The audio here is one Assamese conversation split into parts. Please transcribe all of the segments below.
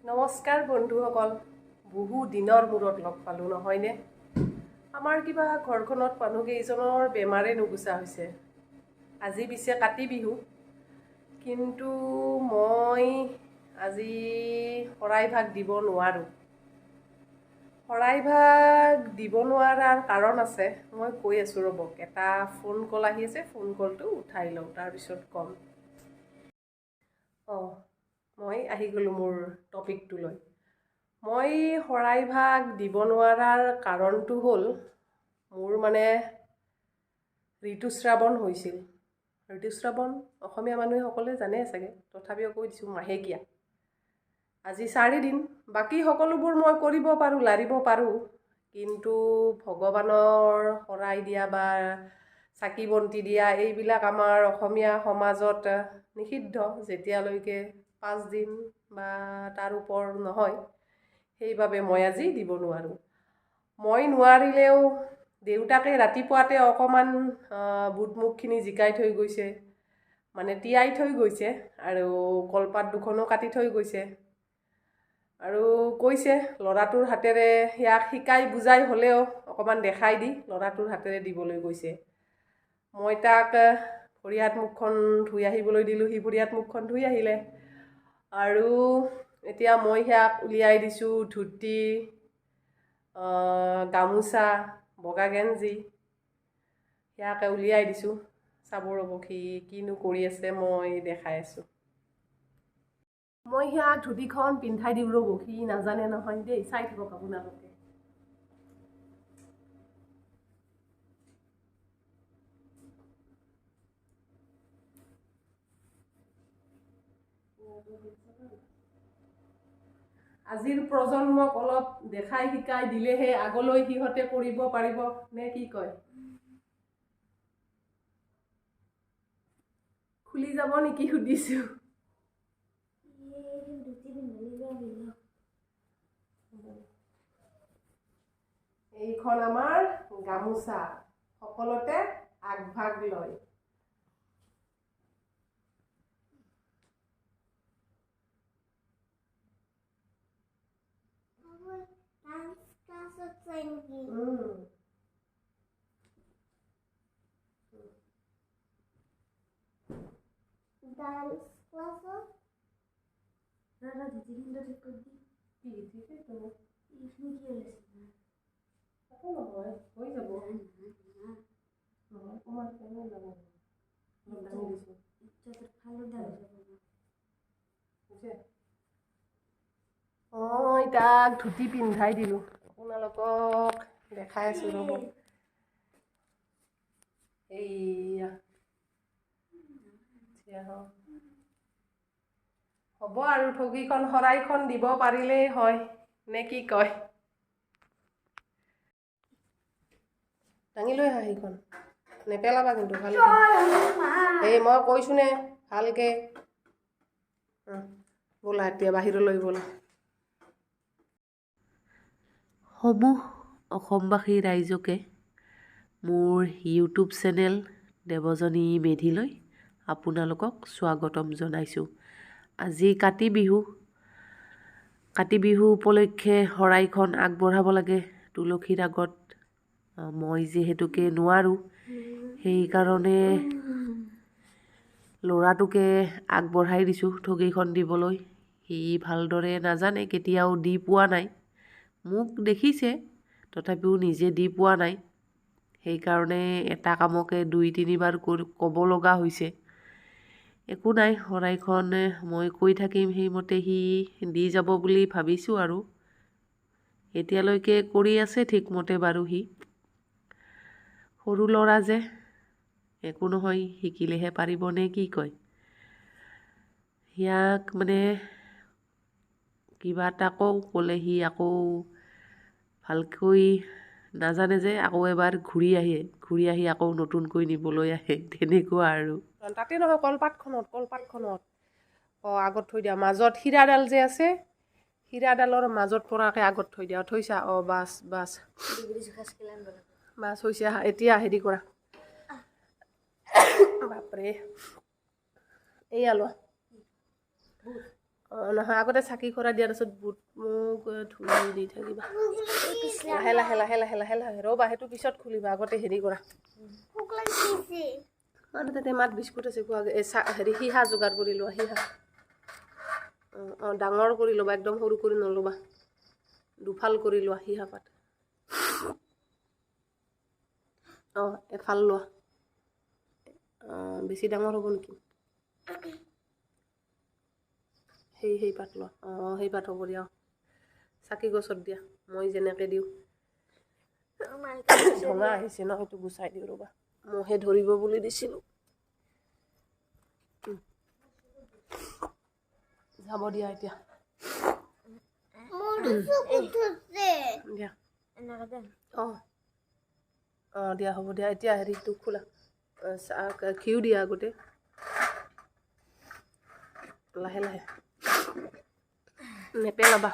নমস্কাৰ বন্ধুসকল, বহু দিনৰ মূৰত লগ পালোঁ নহয়নে? আমাৰ কিবা ঘৰখনত মানুহকেইজনৰ বেমাৰে নুগুচা হৈছে। আজি পিছে কাতি বিহু, কিন্তু মই আজি শৰাইভাগ দিব নোৱাৰোঁ। শৰাইভাগ দিব নোৱাৰাৰ কাৰণ আছে, মই কৈ আছোঁ ৰ'বক। এটা ফোন কল আহি আছে, ফোন কলটো উঠাই লওঁ, তাৰপিছত ক'ম। মই আহি গ'লোঁ মোৰ টপিকটোলৈ। মই শৰাইভাগ দিব নোৱাৰাৰ কাৰণটো হ'ল, মোৰ ঋতুস্ৰাৱণ হৈছিল। ঋতুস্ৰাৱণ অসমীয়া মানুহে সকলোৱে জানে চাগে, তথাপিও কৈ দিছোঁ, মাহেকীয়া। আজি 4 দিন, বাকী সকলোবোৰ মই কৰিব পাৰোঁ, লাৰিব পাৰোঁ, কিন্তু ভগৱানৰ শৰাই দিয়া বা চাকি বন্তি দিয়া এইবিলাক আমাৰ অসমীয়া সমাজত নিষিদ্ধ, যেতিয়ালৈকে 5 দিন বা তাৰ ওপৰ নহয়। সেইবাবে মই আজি দিব নোৱাৰোঁ। মই নোৱাৰিলেও দেউতাকে ৰাতিপুৱাতে অকণমান বুট মুগখিনি জিকাই থৈ গৈছে, তিয়াই থৈ গৈছে, আৰু কলপাত দুখনো কাটি থৈ গৈছে, আৰু কৈছে ল'ৰাটোৰ হাতেৰে ইয়াক শিকাই বুজাই হ'লেও অকণমান দেখাই দি ল'ৰাটোৰ হাতেৰে দিবলৈ কৈছে। মই তাক ভৰি হাত মুখখন ধুই আহিবলৈ দিলোঁ, সি ভৰি হাত মুখখন ধুই আহিলে। আৰু এতিয়া মই সেয়াক উলিয়াই দিছোঁ ধুতি, গামোচা, বগা গেঞ্জি, সেয়াকে উলিয়াই দিছোঁ। চাব ৰ'ব সি কিনো কৰি আছে, মই দেখাই আছোঁ। মই সেয়া ধুতিখন পিন্ধাই দিওঁ ৰ'ব, সি নাজানে নহয় দেই, চাই থাকক আপোনালোকে। আজিৰ প্ৰজন্মক অলপ দেখাই শিকাই দিলেহে আগলৈ সিহঁতে কৰিব পাৰিব, নে কি কয়? খুলি যাব নেকি সুধিছোঁ। এইখন আমাৰ গামোচা, সকলোতে আগভাগ লয়। ডান্স ক্লাছত দাদা ধুতিখিনিটো ঠিক কৰি দি কি ঠিকেইতো এইখিনি কি ওলাইছে একো নহয়, হৈ যাব নহয় অকণমান কেনে যাব দাঙি দিছোঁ ফালৰ দাঙি যাব তাক ধুতি পিন্ধাই দিলোঁ, আপোনালোকক দেখাই আছোঁ ৰ'ব। এইয়া হ'ব আৰু ঠগীখন শৰাইখন দিব পাৰিলেই হয়, নে কি কয়? দাঙি লৈ আহা সেইখন, নেপেলাবা কিন্তু ভালকৈ। এই মই কৈছোঁ নে ভালকৈ, ব'লা এতিয়া বাহিৰলৈ ব'লা। সমূহ অসমবাসী ৰাইজকে মোৰ ইউটিউব চেনেল দেৱযানী মেধিলৈ আপোনালোকক স্বাগতম জনাইছোঁ। আজি কাতি বিহু উপলক্ষে শৰাইখন আগবঢ়াব লাগে তুলসীৰ আগত। মই যিহেতুকে নোৱাৰোঁ, সেইকাৰণে ল'ৰাটোকে আগবঢ়াই দিছোঁ ঠগীখন দিবলৈ। সি ভালদৰে নাজানে, কেতিয়াও দি পোৱা নাই। মোক দেখিছে, তথাপিও নিজে দি পোৱা নাই। সেইকাৰণে এটা কামকে 2-3 বাৰ ক'ব লগা হৈছে। একো নাই, শৰাইখন মই কৈ থাকিম, সেইমতে সি দি যাব বুলি ভাবিছোঁ। আৰু এতিয়ালৈকে কৰি আছে ঠিকমতে বাৰু। সি সৰু ল'ৰা যে, একো নহয়, শিকিলেহে পাৰিব, নে কি কয়? সিয়াক কিবা এটা ক'লে সি আকৌ ভালকৈ নাজানে যে, আকৌ এবাৰ ঘূৰি আহি আকৌ নতুনকৈ নিবলৈ আহে, তেনেকুৱা আৰু। তাতে নহয়, কলপাতখনত আগত থৈ দিয়া, মাজত হীৰাডাল যে আছে, হীৰাডালৰ মাজত পৰাকৈ আগত থৈ দিয়া। থৈছা? বাছ হৈছে, এতিয়া হেৰি কৰা। বাপৰে, এইয়া লোৱা। নহয় আগতে চাকি খৰা দিয়াৰ পাছত বুট মোক ধুই দি থাকিবা লাহে লাহে লাহে লাহে লাহে লাহে ৰ'বা সেইটো পিছত খুলিবা আগতে হেৰি কৰা তাতে মাত বিস্কুট আছে খোৱা হেৰি সিহা যোগাৰ কৰি লোৱা সিহা ডাঙৰ কৰি ল'বা একদম সৰু কৰি নল'বা দুফাল কৰি লোৱা সিহা পাত এফাল লোৱা বেছি ডাঙৰ হ'ব নেকি সেই পাত লোৱা সেই পাত হ'ব দিয়া চাকি গছত দিয়া মই যেনেকৈ দিওঁ ভঙা আহিছে ন সেইটো গুচাই দিওঁ ৰ'বা মহে ধৰিব বুলি দিছিলোঁ যাব দিয়া এতিয়া দিয়া দিয়া হ'ব দিয়া এতিয়া হেৰিটো খোলা ঘিউ দিয়া আগতে লাহে লাহে নেপেলাবা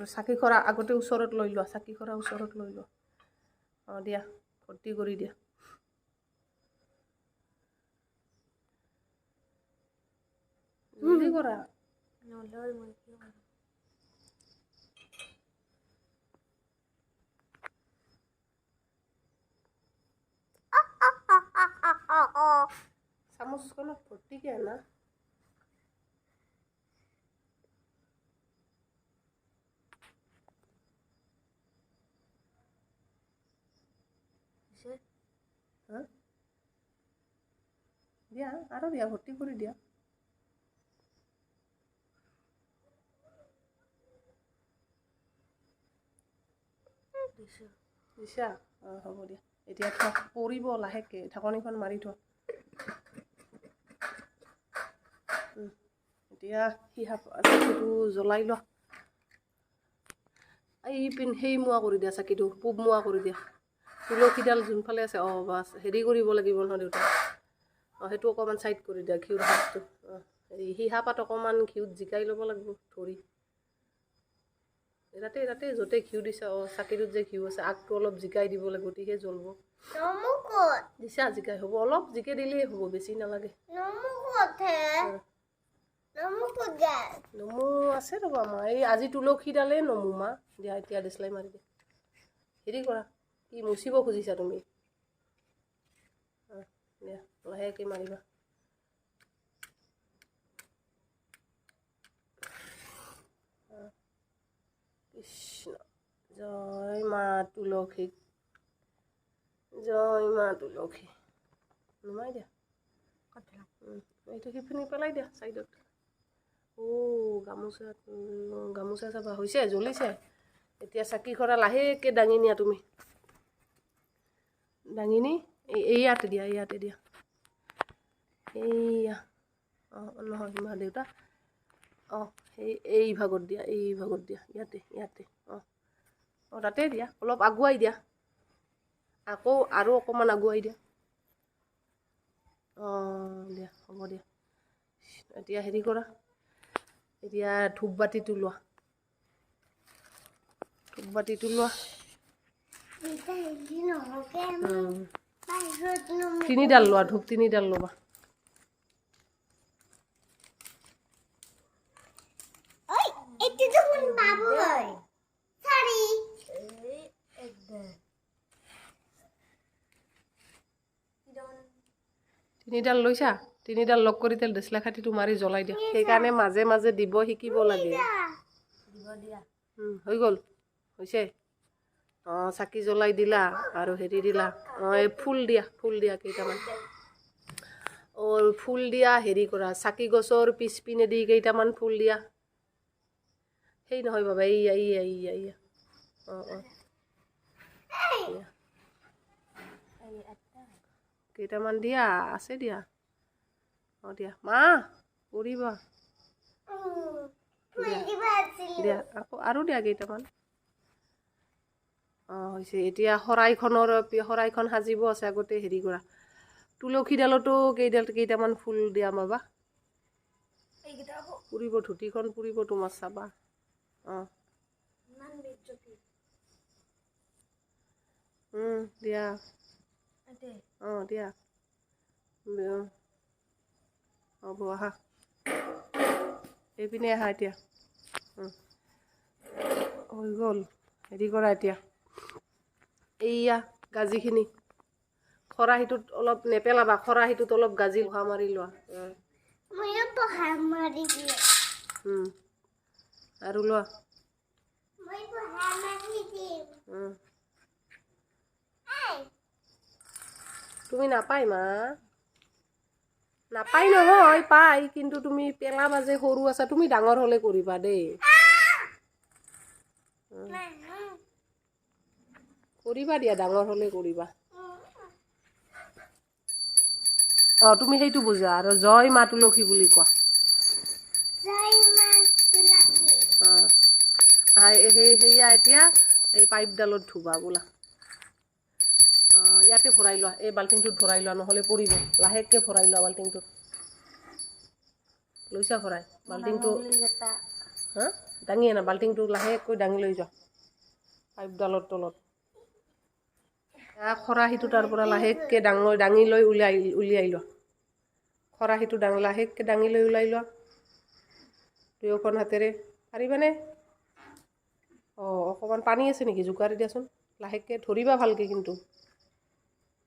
চাকি খৰা আগতে ওচৰত লৈ লোৱা চাকি খৰা ওচৰত লৈ লোৱা দিয়া ভৰ্তি কৰি দিয়া জলদি কৰা চামুচখনত ভৰ্তিকে আনা দিয়া আৰু দিয়া ভৰ্তি কৰি দিয়া দিছা হ'ব দিয়া এতিয়া পৰিব লাহেকৈ ঢাকনিখন মাৰি থোৱা এতিয়া চাকিটো জ্বলাই লোৱা সেই মোৱা কৰি দিয়া চাকিটো পূব মোৱা কৰি দিয়া তুলসীডাল যোনফালে আছে বাছ হেৰি কৰিব লাগিব নহয় দেউতা সেইটো অকণমান ছাইড কৰি দিয়া ঘিউৰ ভাতটো হেৰি সিহা পাত অকণমান ঘিউত জিকাই ল'ব লাগিব ধৰি ৰাতি ৰাতি য'তে ঘিউ দিছা চাকিটোত যে ঘিউ আছে আগটো অলপ জিকাই দিব লাগিব তেতিয়াহে জ্বলব দিছা জিকাই হ'ব অলপ জিকে দিলেই হ'ব বেছি নালাগে নমু আছে ৰ'বা মা এই আজি তুলসীডালেই নমু মা দিয়া এতিয়া দেচলাই মাৰি দিয়া হেৰি কৰা কি মুচিব খুজিছা তুমি দিয়া লাহেকৈ মাৰিবা কৃষ্ণ জয় মা তুলসী নুমাই দিয়া এইটো সিপিনি পেলাই দিয়া চাইডত গামোচা চাবা হৈছে জ্বলিছে এতিয়া চাকি খৰা লাহেকৈ দাঙি নিয়া তুমি দাঙি নি ইয়াতে দিয়া এইয়া নহয় মা দেউতা এই ভাগত দিয়া ইয়াতে তাতে দিয়া অলপ আগুৱাই দিয়া আকৌ আৰু অকণমান আগুৱাই দিয়া দিয়া হ'ব দিয়া এতিয়া হেৰি কৰা এতিয়া ধূপবাতিটো লোৱা তিনিডাল লোৱা ধূপ তিনিডাল ল'বা তিনিডাল লৈছা তিনিডাল লগ কৰি তেল দেচলা খাটিটো মাৰি জ্বলাই দিয়া সেইকাৰণে মাজে মাজে দিব শিকিব লাগে হৈ গ'ল হৈছে চাকি জ্বলাই দিলা আৰু হেৰি দিলা এই ফুল দিয়া কেইটামান ফুল দিয়া হেৰি কৰা চাকি গছৰ পিছপিনে দি কেইটামান ফুল দিয়া সেই নহয় বাবা এইয়া কেইটামান দিয়া আছে দিয়া দিয়া মা কৰিবা দিয়া আকৌ আৰু দিয়া কেইটামান হৈছে এতিয়া শৰাইখন সাজিব আছে আগতে হেৰি কৰা তুলসীডালতো কেইটামান ফুল দিয়া মাবা পুৰিব ধুতিখন পুৰিব তোমাৰ চাবা দিয়া দিয়া হ'ব আহা এইপিনে আহা এতিয়া হৈ গ'ল হেৰি কৰা এতিয়া এইয়া গাজিখিনি খৰাহীটোত অলপ নেপেলাবা খৰাহীটোত অলপ গাজি লোহা মাৰি লোৱা আৰু লোৱা তুমি নাপাই মা নাপাই নহয় পাই কিন্তু তুমি পেলাবা যে সৰু আছা তুমি ডাঙৰ হ'লে কৰিবা দেই কৰিবা দিয়া ডাঙৰ হ'লে কৰিবা তুমি সেইটো বুজা আৰু জয় মা তুলসী বুলি কোৱা সেয়া এতিয়া এই পাইপডালত ধুবা বোলা ইয়াতে ভৰাই লোৱা এই বাল্টিংটোত ভৰাই লোৱা নহ'লে পৰিব লাহেকৈ ভৰাই লোৱা বাল্টিংটোত লৈছা ভৰাই বাল্টিংটো হা দাঙি আনা বাল্টিংটো লাহেকৈ দাঙি লৈ যোৱা পাইপডালৰ তলত খৰাহীটো তাৰ পৰা লাহেকৈ দাঙি লৈ উলিয়াই লোৱা খৰাহীটো লাহেকৈ দাঙি লৈ ওলাই লোৱা দুয়োখন হাতেৰে পাৰিবানে অকণমান পানী আছে নেকি জোকাৰি দিয়াচোন লাহেকৈ ধৰিবা ভালকৈ কিন্তু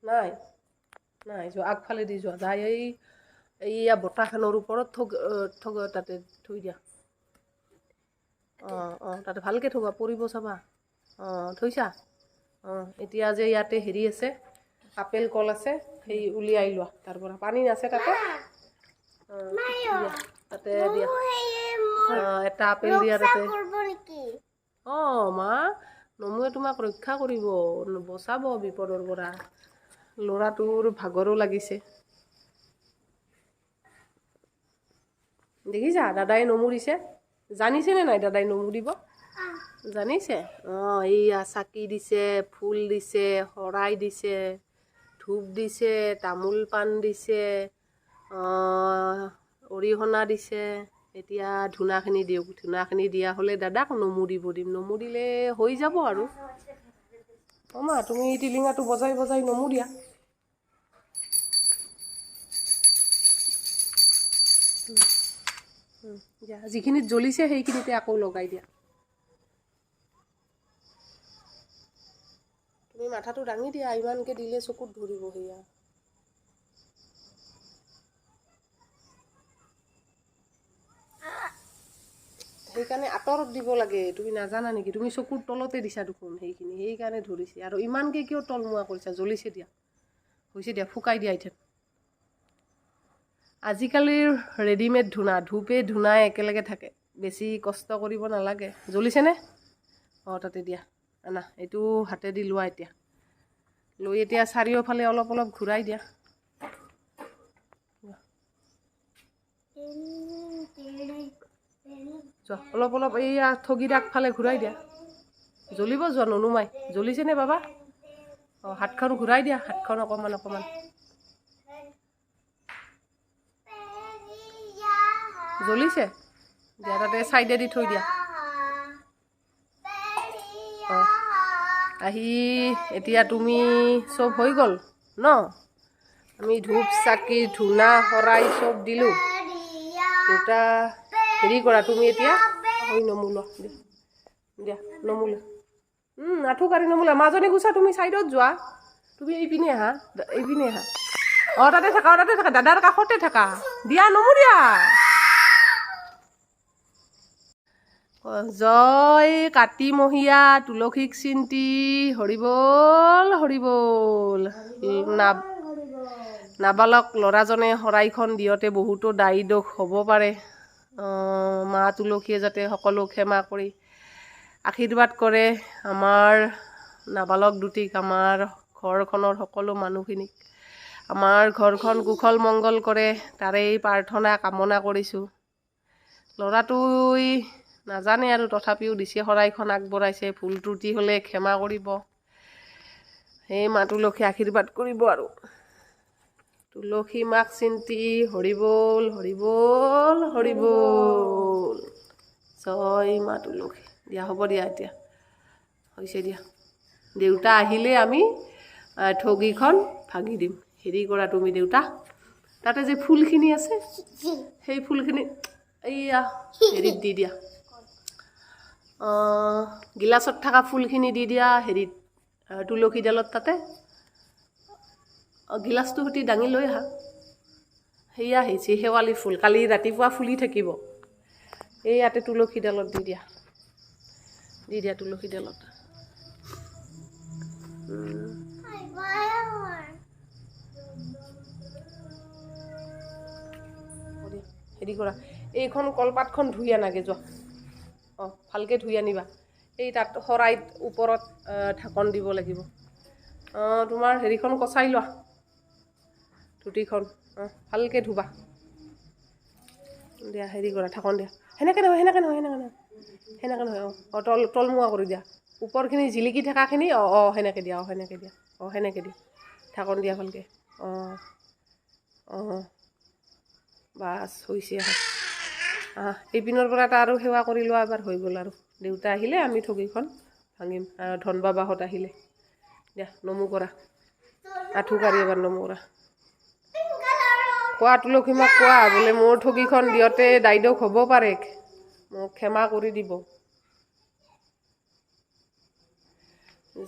নাই যোৱা আগফালে দি যোৱা যাই এইয়া বতাহখনৰ ওপৰত তাতে থৈ দিয়া তাতে ভালকৈ থ'বা পৰিব চাবা থৈছা এতিয়া যে ইয়াতে হেৰি আছে আপেল কল আছে সেই উলিয়াই লোৱা তাৰ পৰা পানী আছে তাতে তাতে দিয়া এটা আপেল দিয়া তাতে মা নমুৱে তোমাক ৰক্ষা কৰিব বচাব বিপদৰ পৰা ল'ৰাটোৰ ভাগৰো লাগিছে দেখিছা দাদাই নমুৰিছে জানিছেনে নাই দাদাই নমুৰিব জানিছে এইয়া চাকি দিছে ফুল দিছে শৰাই দিছে ধূপ দিছে তামোল পাণ দিছে অৰিহণা দিছে এতিয়া ধূনাখিনি দিয়ক ধূনাখিনি দিয়া হ'লে দাদাক নমুৰিব দিম নমুৰিলে হৈ যাব আৰু মা তুমি টিলিঙাটো বজাই বজাই নমুৰিয়া দিয়া যিখিনিত জ্বলিছে সেইখিনিতে আকৌ লগাই দিয়া তুমি মাথাটো দাঙি দিয়া ইমানকৈ দিলে চকুত ধৰিব সেয়া সেইকাৰণে আঁতৰত দিব লাগে তুমি নাজানা নেকি তুমি চকুৰ তলতে দিছা দেখোন সেইকাৰণে ধৰিছে আৰু ইমানকৈ কিয় তলমুৱা কৰিছা জ্বলিছে দিয়া হৈছে দিয়া শুকাই দিয়া এতিয়া আজিকালিৰ ৰেডিমেড ধূপে ধূনাই একেলগে থাকে বেছি কষ্ট কৰিব নালাগে জ্বলিছেনে তাতে দিয়া আনা এইটো হাতেদি লোৱা এতিয়া লৈ এতিয়া চাৰিওফালে অলপ অলপ ঘূৰাই দিয়া যোৱা অলপ অলপ এইয়া ঠগিৰ আগফালে ঘূৰাই দিয়া জ্বলিব যোৱা নুনুমাই জ্বলিছেনে বাবা হাতখন ঘূৰাই দিয়া হাতখন অকণমান জ্বলিছে দিয়া তাতে চাইডেদি থৈ দিয়া আহি এতিয়া তুমি চব হৈ গ'ল ন আমি ধূপ চাকি ধূনা শৰাই চব দিলোঁ দেউতা হেৰি কৰা তুমি এতিয়া নমোলা দিয়া নমোলা আঁঠু কাঢ়ি নমোলা মাজনী গুচা তুমি চাইডত যোৱা তুমি এইপিনে আহা তাতে থাকা দাদাৰ কাষতে থাকা দিয়া নমোৰিয়া জয় কাতিমহীয়া তুলসীক চিন্তি হৰিবল নাবালক ল'ৰাজনে শৰাইখন দিওঁতে বহুতো দায়ী দোষ হ'ব পাৰে মা তুলসীয়ে যাতে সকলো ক্ষমা কৰি আশীৰ্বাদ কৰে আমাৰ নাবালক দুটিক আমাৰ ঘৰখনৰ সকলো মানুহখিনিক আমাৰ ঘৰখন কুশল মংগল কৰে তাৰেই প্ৰাৰ্থনা কামনা কৰিছোঁ ল'ৰাটোই নাজানে আৰু তথাপিও দিছে শৰাইখন আগবঢ়াইছে ভুল ত্ৰুটি হ'লে ক্ষমা কৰিব সেই মা তুলসী আশীৰ্বাদ কৰিব আৰু তুলসী মাক চিন্তি হৰিবল জয় মা তুলসী দিয়া হ'ব দিয়া এতিয়া হৈছে দিয়া দেউতা আহিলে আমি ঠগিখন ভাঙি দিম হেৰি কৰা তুমি দেউতা তাতে যে ফুলখিনি আছে সেই ফুলখিনি এইয়া হেৰিত দি দিয়া, গিলাচত থকা ফুলখিনি দি দিয়া হেৰিত তুলসীডালত তাতে। গিলাচটো সৈতে দাঙি লৈ আহা। সেয়া আহিছে শেৱালি ফুল, কালি ৰাতিপুৱা ফুলি থাকিব। এই ইয়াতে তুলসীডালত দি দিয়া, দি দিয়া তুলসীডালত। হেৰি কৰা, এইখন কলপাতখন ধুই আনাগে যোৱা। ভালকৈ ধুই আনিবা। এই তাত শৰাইত ওপৰত ঢাকন দিব লাগিব। তোমাৰ হেৰিখন কচাই লোৱা, ধুতিখন। ভালকৈ ধুবা দিয়া। হেৰি কৰা, ঢাকন দিয়া। সেনেকৈ নহয়, সেনেকৈ নহয়, সেনেকৈ নহয়, সেনেকৈ নহয়। তলমুৱা কৰি দিয়া। ওপৰখিনি জিলিকি থকাখিনি সেনেকৈ দিয়া। সেনেকৈ দিয়া। সেনেকৈ দিয়া। ঢাকন দিয়া ভালকৈ। বাছ হৈছে এইপিনৰ পৰা এটা আৰু সেৱা কৰি লোৱা। এবাৰ হৈ গ'ল আৰু। দেউতা আহিলে আমি ঠগীখন ভাঙিম। ধন বাবাহঁত আহিলে দিয়া। নমো কৰা, আঁঠু কাঢ়ি এবাৰ নমো কৰা। কোৱা তুলসী মাক কোৱা বোলে মোৰ ঠগীখন দিওঁতে দাইদক হ'ব পাৰে, মোক ক্ষমা কৰি দিব।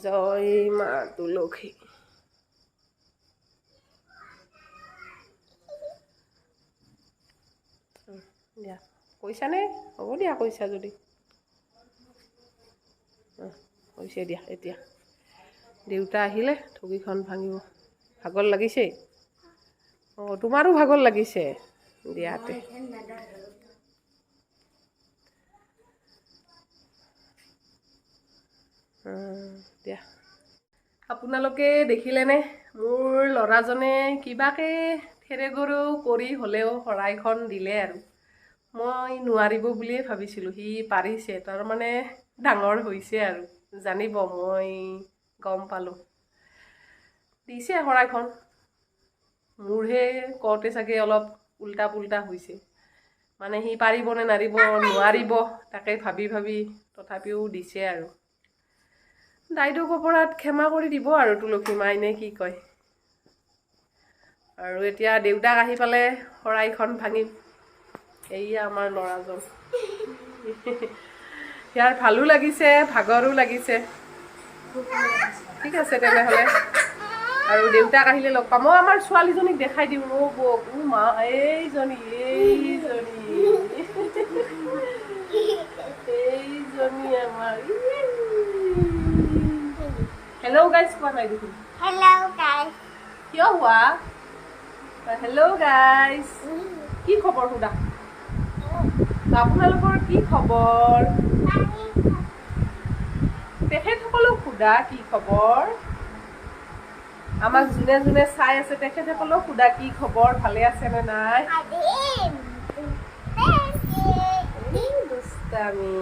জয় মা তুলসী। দিয়া কৈছানে? হ'ব দিয়া, কৈছা যদি কৈছে দিয়া। এতিয়া দেউতা আহিলে ঠগীখন ভাঙিব। ভাগৰ লাগিছে? তোমাৰো ভাগৰ লাগিছে দিয়াতে। দিয়া আপোনালোকে দেখিলেনে মোৰ ল'ৰাজনে কিবাকে থেৰেগৰু কৰি হ'লেও শৰাইখন দিলে আৰু। মই নোৱাৰিব বুলিয়ে ভাবিছিলোঁ, সি পাৰিছে। তাৰমানে ডাঙৰ হৈছে আৰু জানিব, মই গম পালোঁ। দিছে শৰাইখন। মোৰহে কওঁতে চাগে অলপ উল্টা পুল্টা হৈছে। মানে সি পাৰিবনে নোৱাৰিব তাকে ভাবি ভাবি তথাপিও দিছে আৰু। দাইদক অপৰাধ ক্ষমা কৰি দিব আৰু তুলসী মাই নে কি কয়। আৰু এতিয়া দেউতাক আহি পালে শৰাইখন ভাঙিম। এইয়া আমাৰ ল'ৰাজন। ইয়াৰ ভালো লাগিছে, ভাগৰো লাগিছে। ঠিক আছে তেনেহ'লে, আৰু দেউতাক আহিলে লগ পাম। মই আমাৰ ছোৱালীজনীক দেখাই দিওঁ। মা এইজনী আমাৰ। হেল্ল' গাইজ কোৱা নাই দেখোন। হেল্ল' গাইজ কিয় হোৱা? Hello' guys. কি খবৰ সুধা? আপোনালোকৰ কি খবৰ? তেখেতসকলক সোধা কি খবৰ। আমাক যোনে যোনে চাই আছে তেখেতসকলক সোধা কি খবৰ, ভালে আছে নে নাই? দুষ্টামি।